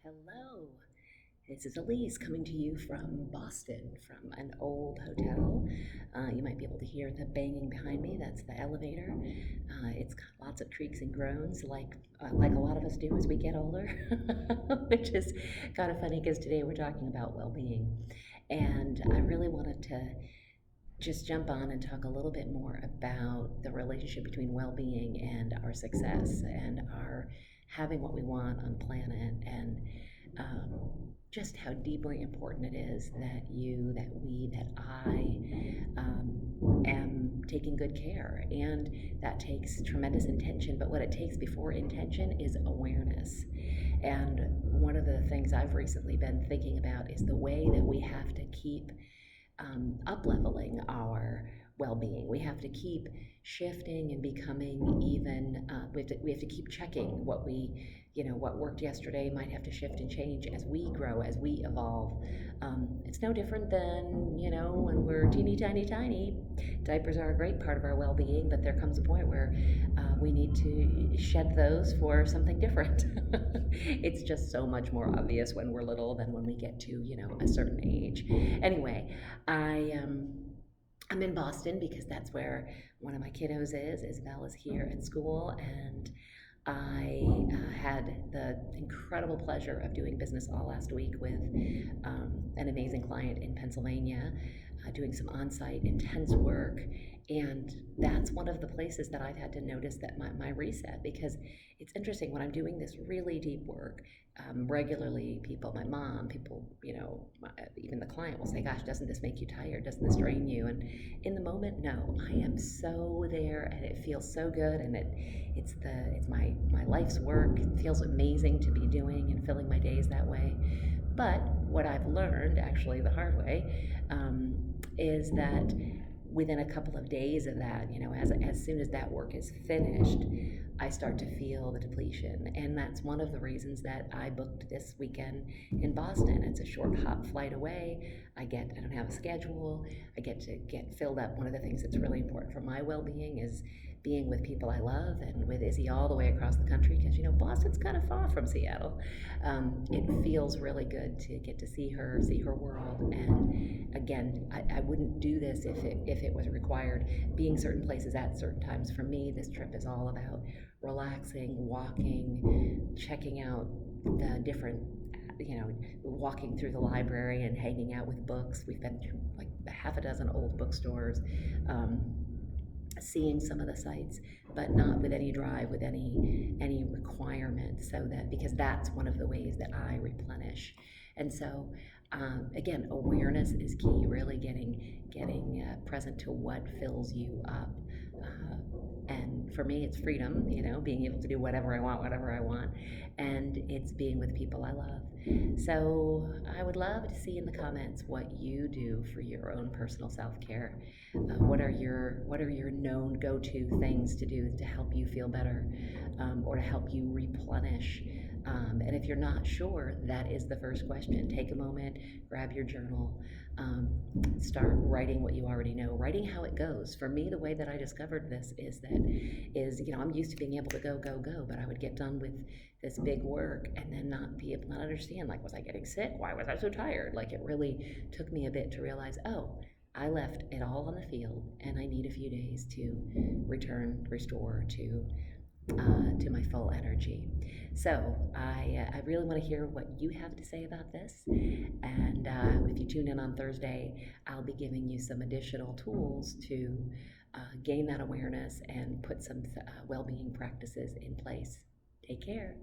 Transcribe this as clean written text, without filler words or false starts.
Hello, this is Elise coming to you from Boston, from an old hotel. You might be able to hear the banging behind me. That's the elevator. It's got lots of creaks and groans, like a lot of us do as we get older, which is kind of funny because today we're talking about well-being, and I really wanted to just jump on and talk a little bit more about the relationship between well-being and our success and our having what we want on the planet, and just how deeply important it is that I am taking good care. And that takes tremendous intention, but what it takes before intention is awareness. And one of the things I've recently been thinking about is the way that we have to keep up leveling our well-being. We have to keep shifting and becoming even. We have to keep checking what worked yesterday might have to shift and change as we grow, as we evolve. It's no different than when we're teeny tiny tiny. Diapers are a great part of our well-being, but there comes a point where we need to shed those for something different. It's just so much more obvious when we're little than when we get to a certain age. Anyway, I'm in Boston because that's where one of my kiddos is. Isabel is here at school, and I had the incredible pleasure of doing business all last week with an amazing client in Pennsylvania, doing some on-site intense work. And that's one of the places that I've had to notice that my reset, because it's interesting when I'm doing this really deep work. Regularly, my mom, people, even the client will say, "Gosh, doesn't this make you tired? Doesn't this drain you?" And in the moment, no, I am so there, and it feels so good, and it's my life's work. It feels amazing to be doing and filling my days that way. But what I've learned, actually the hard way, is that within a couple of days of that, as soon as that work is finished, I start to feel the depletion. And that's one of the reasons that I booked this weekend in Boston. It's a short hop flight away. I don't have a schedule. I get to get filled up. One of the things that's really important for my well-being is being with people I love, and with Izzy all the way across the country, because Boston's kind of far from Seattle. It feels really good to get to see her world. And again, I wouldn't do this if it was required. Being certain places at certain times. For me, this trip is all about relaxing, walking, checking out the different, walking through the library and hanging out with books. We've been through like a half a dozen old bookstores, seeing some of the sites, but not with any drive, with any requirement, so that, because that's one of the ways that I replenish. And so, again, awareness is key. Really getting present to what fills you up. And for me, it's freedom, being able to do whatever I want, whatever I want. And it's being with people I love. So I would love to see in the comments what you do for your own personal self-care. What are your known go-to things to do to help you feel better, or to help you replenish? And if you're not sure, that is the first question. Take a moment, grab your journal, start writing what you already know, writing how it goes. For me, the way that I discovered this is I'm used to being able to go, go, go, but I would get done with this big work and then not understand, like, was I getting sick? Why was I so tired? Like, it really took me a bit to realize, oh, I left it all on the field, and I need a few days to restore to my full energy. So I really want to hear what you have to say about this. And if you tune in on Thursday, I'll be giving you some additional tools to gain that awareness and put some well-being practices in place. Take care.